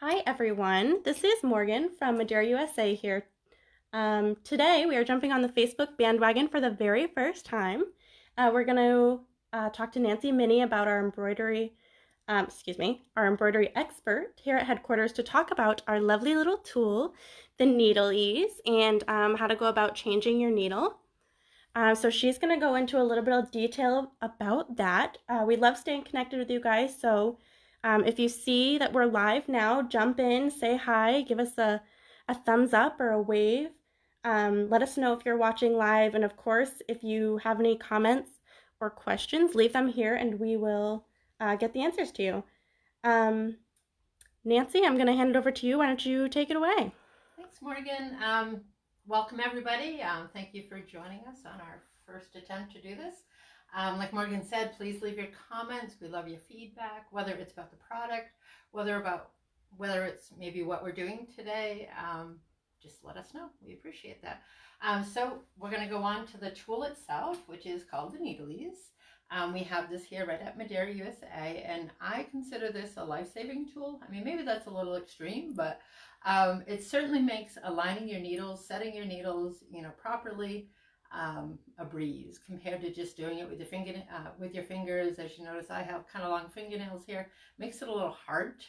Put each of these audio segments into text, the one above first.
Hi everyone, this is Morgan from Madeira, USA here. Today we are jumping on the Facebook bandwagon for the very first time. We're going to talk to Nancy Minnie about our embroidery expert here at headquarters to talk about our lovely little tool, the Needle Ease, and how to go about changing your needle. So she's going to go into a little bit of detail about that. We love staying connected with you guys, so if you see that we're live now, jump in, say hi, give us a thumbs up or a wave. Let us know if you're watching live, and of course, if you have any comments or questions, leave them here and we will get the answers to you. Nancy, I'm going to hand it over to you. Why don't you take it away? Thanks, Morgan. Welcome, everybody. Thank you for joining us on our first attempt to do this. Like Morgan said, please leave your comments. We love your feedback, whether it's about the product, whether it's maybe what we're doing today. Just let us know. We appreciate that. So we're going to go on to the tool itself, which is called the Needle Ease. We have this here right at Madeira, USA, and I consider this a life-saving tool. I mean, maybe that's a little extreme, but it certainly makes aligning your needles, setting your needles, properly, a breeze compared to just doing it with your fingers. As you notice, I have kind of long fingernails here. Makes it a little hard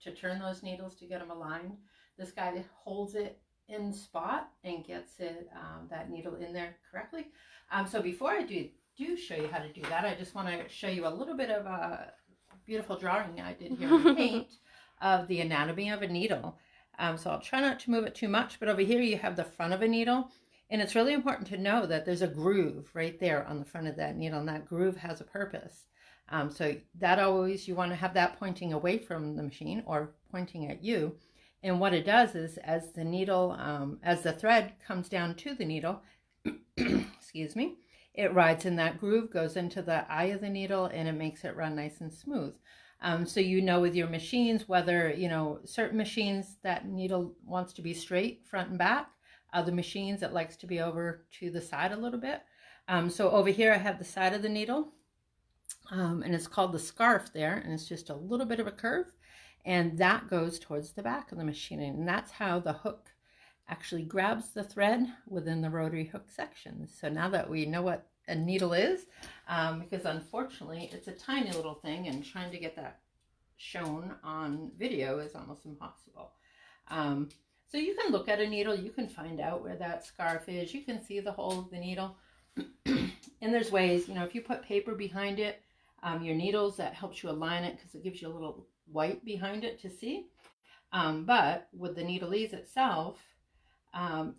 to turn those needles to get them aligned. This guy holds it in spot and gets it that needle in there correctly. So before I do show you how to do that, I just want to show you a little bit of a beautiful drawing I did here in paint of the anatomy of a needle. So I'll try not to move it too much, but over here you have the front of a needle, and it's really important to know that there's a groove right there on the front of that needle, and that groove has a purpose. So that always, you want to have that pointing away from the machine or pointing at you. And what it does is as the thread comes down to the needle, excuse me, it rides in that groove, goes into the eye of the needle, and it makes it run nice and smooth. So with your machines, whether, certain machines that needle wants to be straight front and back, other machines it likes to be over to the side a little bit. So over here I have the side of the needle, and it's called the scarf there, and it's just a little bit of a curve, and that goes towards the back of the machine, and that's how the hook actually grabs the thread within the rotary hook section. So now that we know what a needle is, because unfortunately it's a tiny little thing, and trying to get that shown on video is almost impossible. So you can look at a needle, you can find out where that scarf is, you can see the hole of the needle. And there's ways, if you put paper behind it, your needles, that helps you align it because it gives you a little white behind it to see. But with the Needle Ease itself, I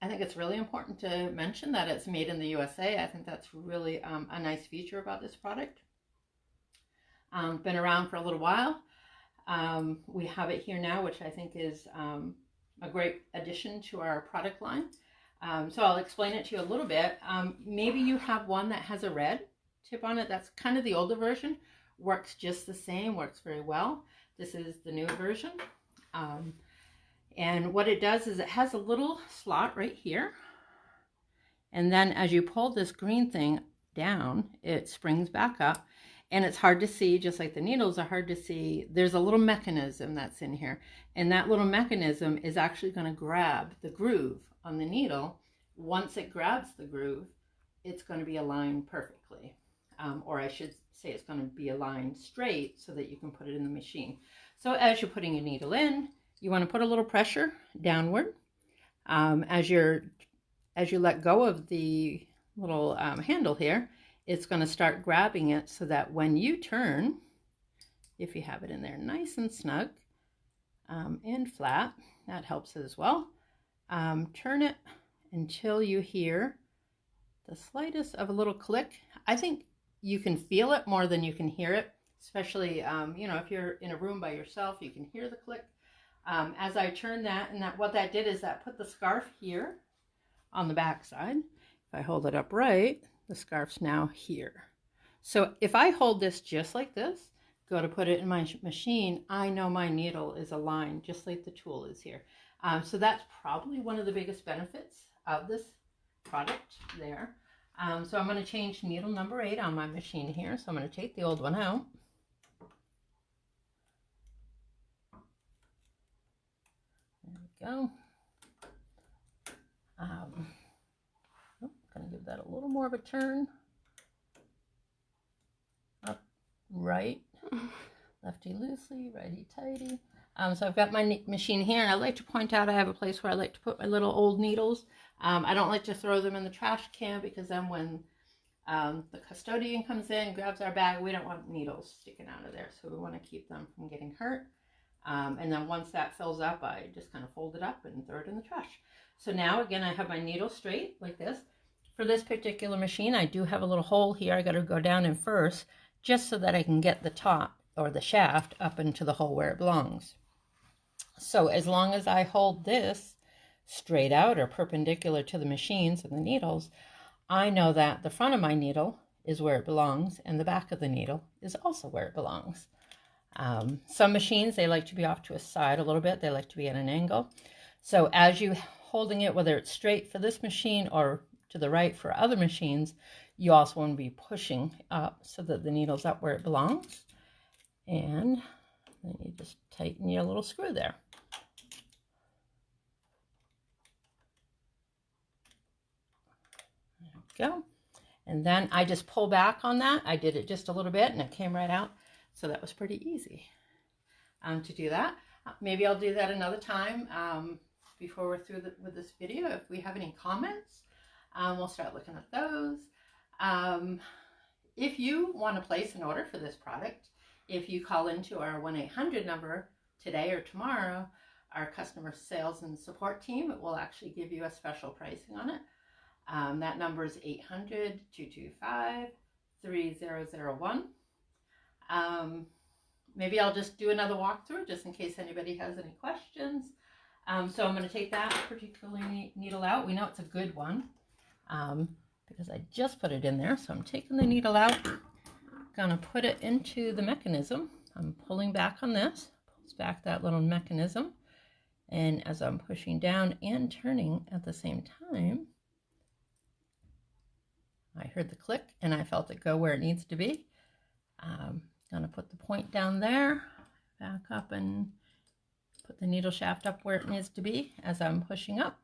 think it's really important to mention that it's made in the USA. I think that's really a nice feature about this product. Been around for a little while. We have it here now, which I think is a great addition to our product line. So I'll explain it to you a little bit. Maybe you have one that has a red tip on it. That's kind of the older version. Works just the same, works very well. This is the new version. And what it does is it has a little slot right here. And then as you pull this green thing down, it springs back up. And it's hard to see, just like the needles are hard to see. There's a little mechanism that's in here. And that little mechanism is actually going to grab the groove on the needle. Once it grabs the groove, it's going to be aligned perfectly. Or I should say it's going to be aligned straight so that you can put it in the machine. So as you're putting your needle in, you want to put a little pressure downward. As you let go of the little handle here, it's going to start grabbing it so that when you turn, if you have it in there nice and snug and flat, that helps as well. Turn it until you hear the slightest of a little click. I think you can feel it more than you can hear it, especially, if you're in a room by yourself, you can hear the click. As I turn that, and what that did is that put the scarf here on the back side. If I hold it up right, the scarf's now here. So if I hold this just like this, go to put it in my machine, I know my needle is aligned just like the tool is here. So that's probably one of the biggest benefits of this product there. So I'm going to change needle number 8 on my machine here. So I'm going to take the old one out. go. Gonna give that a little more of a turn. Up, right, lefty loosely, righty tighty. So I've got my machine here, and I'd like to point out I have a place where I like to put my little old needles. I don't like to throw them in the trash can, because then when the custodian comes in, grabs our bag, we don't want needles sticking out of there, so we want to keep them from getting hurt. And then once that fills up, I just kind of fold it up and throw it in the trash. So now again, I have my needle straight like this. For this particular machine, I do have a little hole here. I got to go down in first, just so that I can get the top or the shaft up into the hole where it belongs. So as long as I hold this straight out or perpendicular to the machines and the needles, I know that the front of my needle is where it belongs, and the back of the needle is also where it belongs. Some machines, they like to be off to a side a little bit. They like to be at an angle. So as you holding it, whether it's straight for this machine or to the right for other machines, you also want to be pushing up so that the needle's up where it belongs. And then you just tighten your little screw there. There we go. And then I just pull back on that. I did it just a little bit and it came right out. So that was pretty easy to do that. Maybe I'll do that another time before we're through with this video. If we have any comments, we'll start looking at those. If you want to place an order for this product, if you call into our 1-800 number today or tomorrow, our customer sales and support team will actually give you a special pricing on it. That number is 800-225-3001. Maybe I'll just do another walkthrough just in case anybody has any questions. So I'm going to take that particular needle out. We know it's a good one because I just put it in there. So I'm taking the needle out, going to put it into the mechanism. I'm pulling back on this, pulls back that little mechanism. And as I'm pushing down and turning at the same time, I heard the click and I felt it go where it needs to be. Going to put the point down there, back up and put the needle shaft up where it needs to be as I'm pushing up.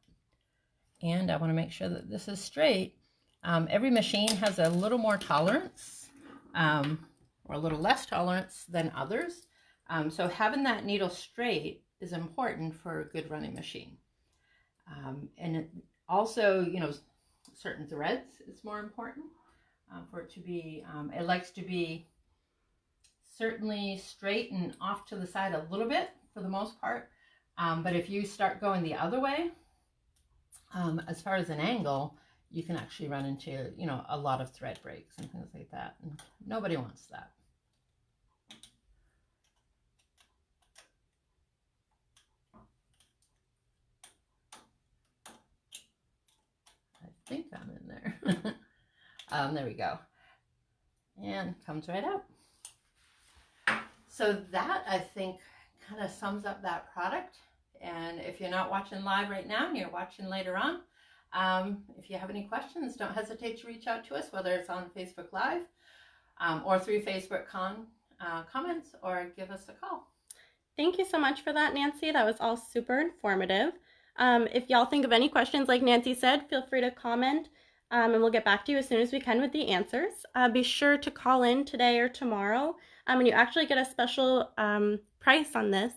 And I want to make sure that this is straight. Every machine has a little more tolerance or a little less tolerance than others. So having that needle straight is important for a good running machine. And it also, you know, certain threads is more important for it to be, it likes to be certainly straight and off to the side a little bit for the most part. But if you start going the other way, as far as an angle, you can actually run into, you know, a lot of thread breaks and things like that. And nobody wants that. I think I'm in there. There we go. And comes right out. So that, I think, kind of sums up that product. And if you're not watching live right now and you're watching later on, if you have any questions, don't hesitate to reach out to us, whether it's on Facebook Live or through Facebook comments, or give us a call. Thank you so much for that, Nancy. That was all super informative. If y'all think of any questions, like Nancy said, feel free to comment, and we'll get back to you as soon as we can with the answers. Be sure to call in today or tomorrow, and you actually get a special price on this.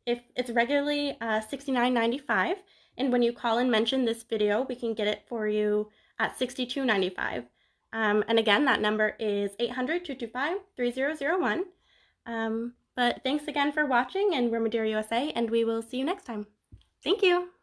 If it's regularly $69.95, and when you call and mention this video, we can get it for you at $62.95. And again, that number is 800-225-3001. But thanks again for watching, and we're Madeira USA, and we will see you next time. Thank you.